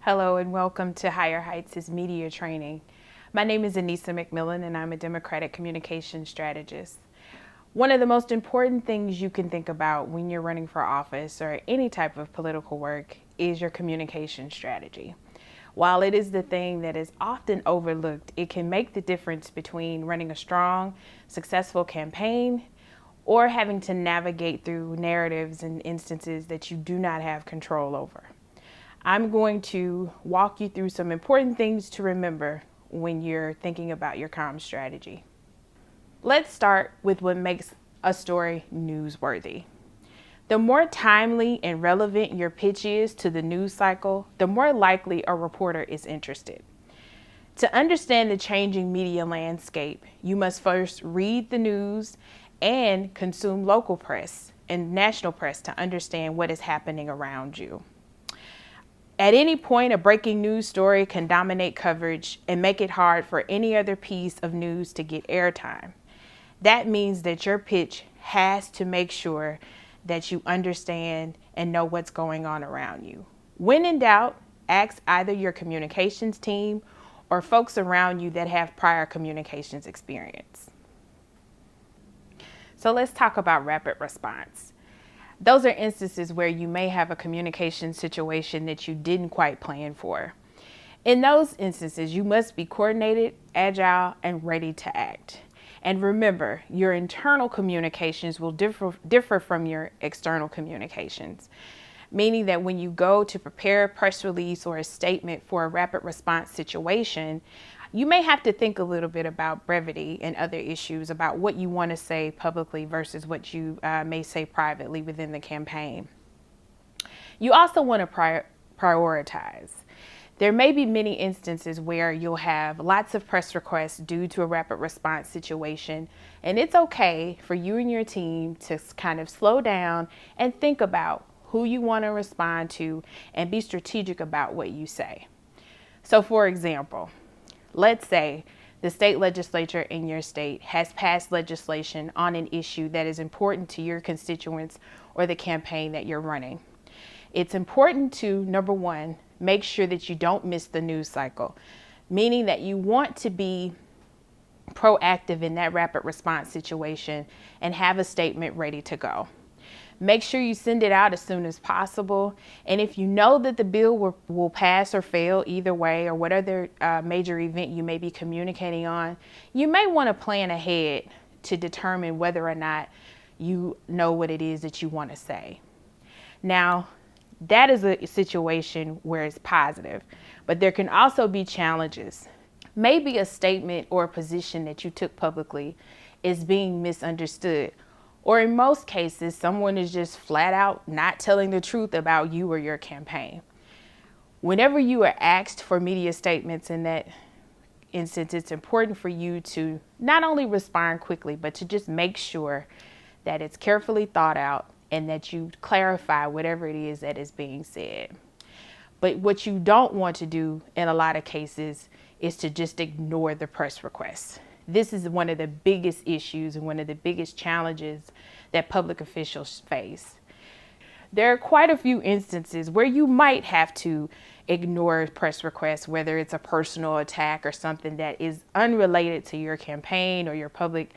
Hello and welcome to Higher Heights' media training. My name is Aneesa McMilan and I'm a Democratic communications strategist. One of the most important things you can think about when you're running for office or any type of political work is your communication strategy. While it is the thing that is often overlooked, it can make the difference between running a strong, successful campaign or having to navigate through narratives and instances that you do not have control over. I'm going to walk you through some important things to remember when you're thinking about your comm strategy. Let's start with what makes a story newsworthy. The more timely and relevant your pitch is to the news cycle, the more likely a reporter is interested. To understand the changing media landscape, you must first read the news and consume local press and national press to understand what is happening around you. At any point, a breaking news story can dominate coverage and make it hard for any other piece of news to get airtime. That means that your pitch has to make sure that you understand and know what's going on around you. When in doubt, ask either your communications team or folks around you that have prior communications experience. So let's talk about rapid response. Those are instances where you may have a communication situation that you didn't quite plan for. In those instances, you must be coordinated, agile, and ready to act. And remember, your internal communications will differ from your external communications, meaning that when you go to prepare a press release or a statement for a rapid response situation, you may have to think a little bit about brevity and other issues about what you want to say publicly versus what you may say privately within the campaign. You also want to prioritize. There may be many instances where you'll have lots of press requests due to a rapid response situation, and it's okay for you and your team to kind of slow down and think about who you want to respond to and be strategic about what you say. So for example, let's say the state legislature in your state has passed legislation on an issue that is important to your constituents or the campaign that you're running. It's important to, number one, make sure that you don't miss the news cycle, meaning that you want to be proactive in that rapid response situation and have a statement ready to go. Make sure you send it out as soon as possible. And if you know that the bill will pass or fail either way, or what other major event you may be communicating on, you may want to plan ahead to determine whether or not you know what it is that you want to say. Now, that is a situation where it's positive, but there can also be challenges. Maybe a statement or a position that you took publicly is being misunderstood. Or in most cases, someone is just flat out not telling the truth about you or your campaign. Whenever you are asked for media statements in that instance, it's important for you to not only respond quickly, but to just make sure that it's carefully thought out and that you clarify whatever it is that is being said. But what you don't want to do in a lot of cases is to just ignore the press requests. This is one of the biggest issues and one of the biggest challenges that public officials face. There are quite a few instances where you might have to ignore press requests, whether it's a personal attack or something that is unrelated to your campaign or your public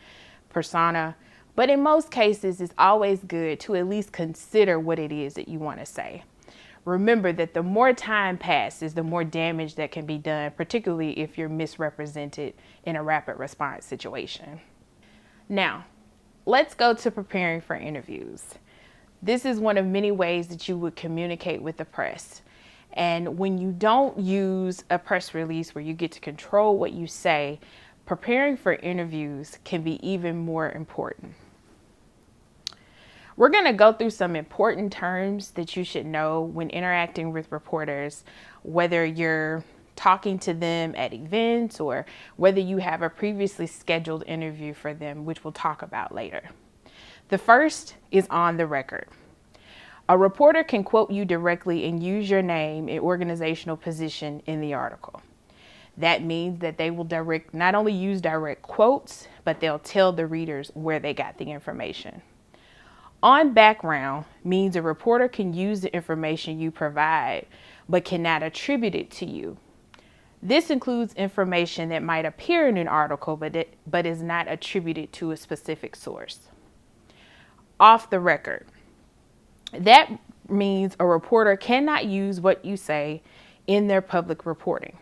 persona. But in most cases, it's always good to at least consider what it is that you want to say. Remember that the more time passes, the more damage that can be done, particularly if you're misrepresented in a rapid response situation. Now, let's go to preparing for interviews. This is one of many ways that you would communicate with the press. And when you don't use a press release where you get to control what you say, preparing for interviews can be even more important. We're going to go through some important terms that you should know when interacting with reporters, whether you're talking to them at events or whether you have a previously scheduled interview for them, which we'll talk about later. The first is on the record. A reporter can quote you directly and use your name and organizational position in the article. That means that they will not only use direct quotes, but they'll tell the readers where they got the information. On background means a reporter can use the information you provide, but cannot attribute it to you. This includes information that might appear in an article, but is not attributed to a specific source. Off the record. That means a reporter cannot use what you say in their public reporting.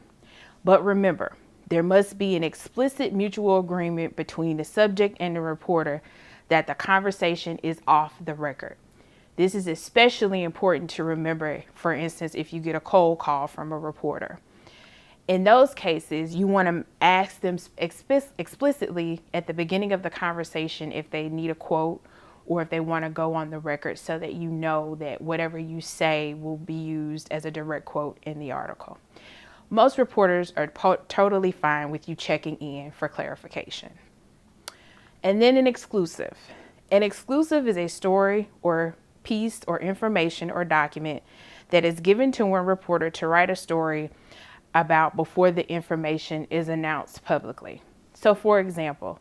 But remember, there must be an explicit mutual agreement between the subject and the reporter that the conversation is off the record. This is especially important to remember, for instance, if you get a cold call from a reporter. In those cases, you want to ask them explicitly at the beginning of the conversation if they need a quote or if they want to go on the record, so that you know that whatever you say will be used as a direct quote in the article. Most reporters are totally fine with you checking in for clarification. And then an exclusive. An exclusive is a story or piece or information or document that is given to one reporter to write a story about before the information is announced publicly. So for example,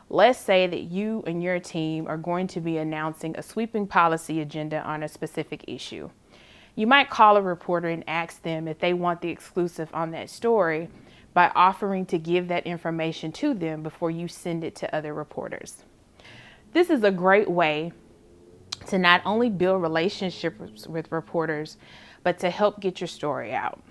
let's say that you and your team are going to be announcing a sweeping policy agenda on a specific issue. You might call a reporter and ask them if they want the exclusive on that story by offering to give that information to them before you send it to other reporters. This is a great way to not only build relationships with reporters, but to help get your story out.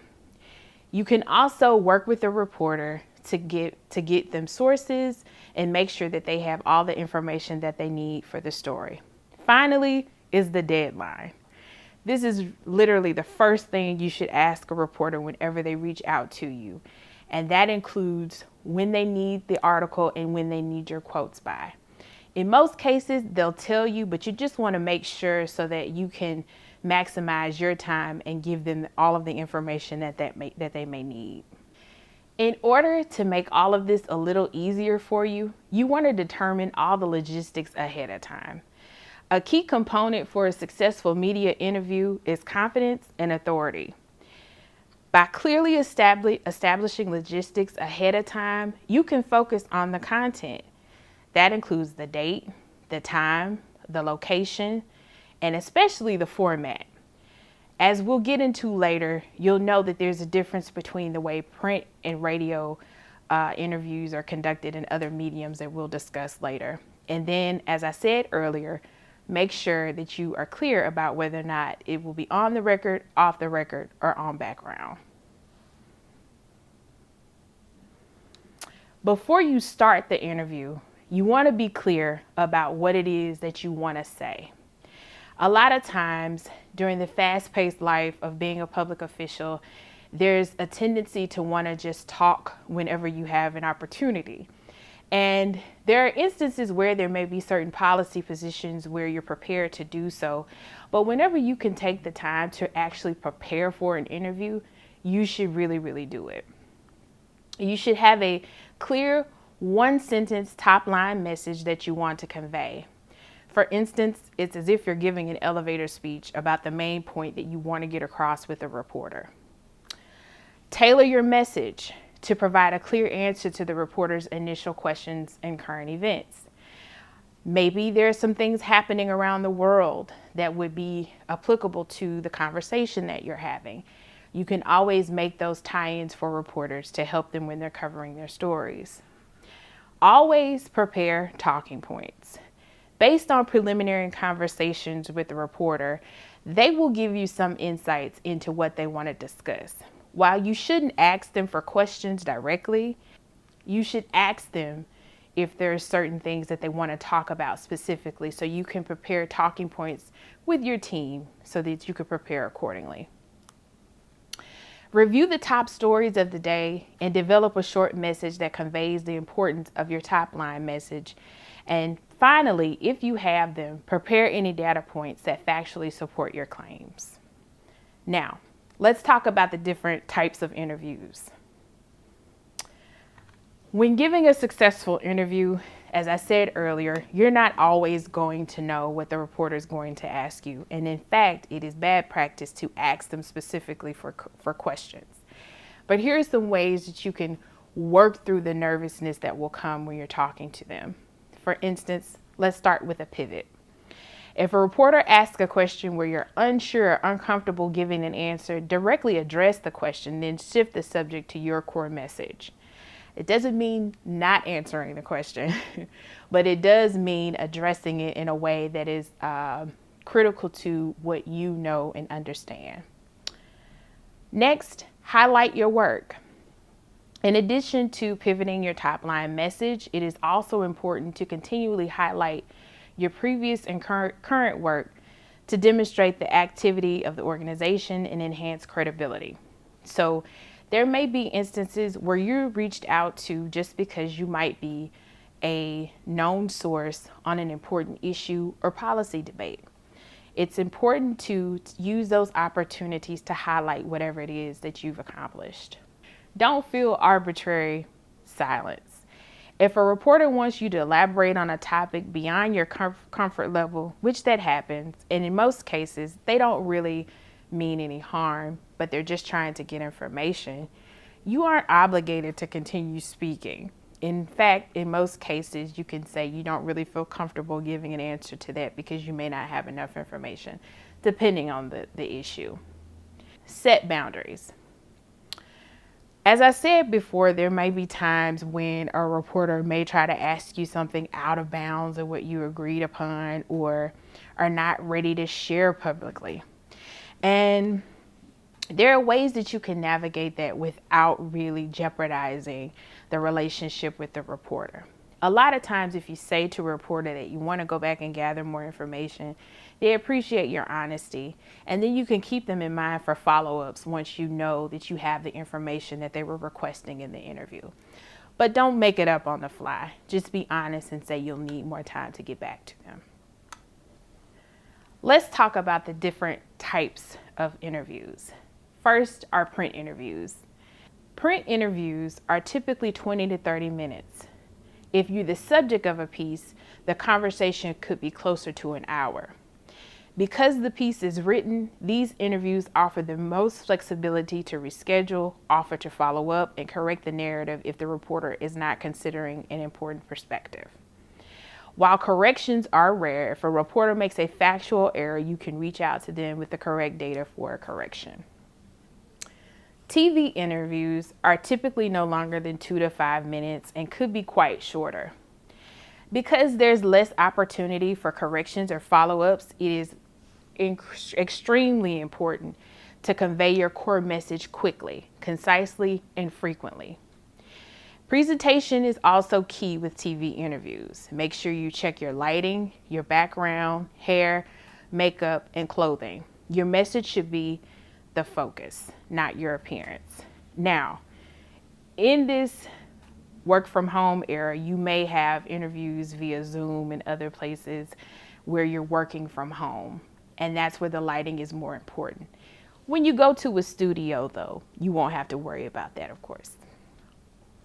You can also work with a reporter to get them sources and make sure that they have all the information that they need for the story. Finally is the deadline. This is literally the first thing you should ask a reporter whenever they reach out to you. And that includes when they need the article and when they need your quotes by. In most cases, they'll tell you, but you just want to make sure so that you can maximize your time and give them all of the information that they may need. In order to make all of this a little easier for you, you want to determine all the logistics ahead of time. A key component for a successful media interview is confidence and authority. By clearly establishing logistics ahead of time, you can focus on the content. That includes the date, the time, the location, and especially the format. As we'll get into later, you'll know that there's a difference between the way print and radio interviews are conducted in other mediums that we'll discuss later. And then, as I said earlier, make sure that you are clear about whether or not it will be on the record, off the record, or on background. Before you start the interview, you want to be clear about what it is that you want to say. A lot of times during the fast-paced life of being a public official, there's a tendency to want to just talk whenever you have an opportunity. And there are instances where there may be certain policy positions where you're prepared to do so. But whenever you can take the time to actually prepare for an interview, you should really do it. You should have a clear one-sentence top-line message that you want to convey. For instance, it's as if you're giving an elevator speech about the main point that you want to get across with a reporter. Tailor your message to provide a clear answer to the reporter's initial questions and current events. Maybe there are some things happening around the world that would be applicable to the conversation that you're having. You can always make those tie-ins for reporters to help them when they're covering their stories. Always prepare talking points. Based on preliminary conversations with the reporter, they will give you some insights into what they want to discuss. While you shouldn't ask them for questions directly, you should ask them if there are certain things that they want to talk about specifically, so you can prepare talking points with your team so that you can prepare accordingly. Review the top stories of the day and develop a short message that conveys the importance of your top line message. And finally, if you have them, prepare any data points that factually support your claims. Now, let's talk about the different types of interviews. When giving a successful interview, as I said earlier, you're not always going to know what the reporter is going to ask you. And in fact, it is bad practice to ask them specifically for questions. But here's some ways that you can work through the nervousness that will come when you're talking to them. For instance, let's start with a pivot. If a reporter asks a question where you're unsure or uncomfortable giving an answer, directly address the question, then shift the subject to your core message. It doesn't mean not answering the question, but it does mean addressing it in a way that is critical to what you know and understand. Next, highlight your work. In addition to pivoting your top line message, it is also important to continually highlight your previous and current work to demonstrate the activity of the organization and enhance credibility. So there may be instances where you're reached out to just because you might be a known source on an important issue or policy debate. It's important to use those opportunities to highlight whatever it is that you've accomplished. Don't feel arbitrary silence. If a reporter wants you to elaborate on a topic beyond your comfort level, which that happens, and in most cases, they don't really mean any harm, but they're just trying to get information, you aren't obligated to continue speaking. In fact, in most cases, you can say you don't really feel comfortable giving an answer to that because you may not have enough information, depending on the issue. Set boundaries. As I said before, there may be times when a reporter may try to ask you something out of bounds of what you agreed upon or are not ready to share publicly. And there are ways that you can navigate that without really jeopardizing the relationship with the reporter. A lot of times, if you say to a reporter that you want to go back and gather more information, they appreciate your honesty, and then you can keep them in mind for follow-ups once you know that you have the information that they were requesting in the interview. But don't make it up on the fly. Just be honest and say you'll need more time to get back to them. Let's talk about the different types of interviews. First are print interviews. Print interviews are typically 20 to 30 minutes. If you're the subject of a piece, the conversation could be closer to an hour. Because the piece is written, these interviews offer the most flexibility to reschedule, offer to follow up, and correct the narrative if the reporter is not considering an important perspective. While corrections are rare, if a reporter makes a factual error, you can reach out to them with the correct data for a correction. TV interviews are typically no longer than 2 to 5 minutes and could be quite shorter. Because there's less opportunity for corrections or follow-ups, it is extremely important to convey your core message quickly, concisely, and frequently. Presentation is also key with TV interviews. Make sure you check your lighting, your background, hair, makeup, and clothing. Your message should be the focus, not your appearance. Now, in this work from home era, you may have interviews via Zoom and other places where you're working from home, and that's where the lighting is more important. When you go to a studio, though, you won't have to worry about that, of course.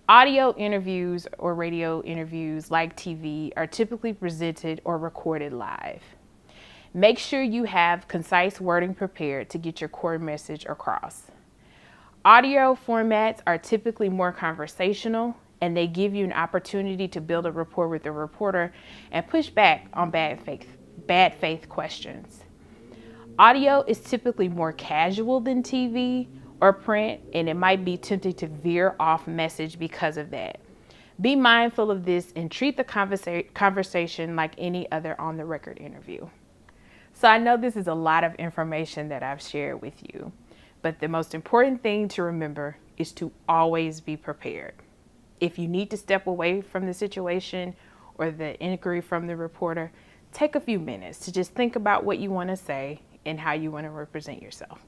Audio interviews or radio interviews, like TV, are typically presented or recorded live. Make sure you have concise wording prepared to get your core message across. Audio formats are typically more conversational, and they give you an opportunity to build a rapport with the reporter and push back on bad faith questions. Audio is typically more casual than TV or print, and it might be tempting to veer off message because of that. Be mindful of this and treat the conversation like any other on-the-record interview. So I know this is a lot of information that I've shared with you, but the most important thing to remember is to always be prepared. If you need to step away from the situation or the inquiry from the reporter, take a few minutes to just think about what you want to say and how you want to represent yourself.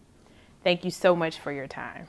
Thank you so much for your time.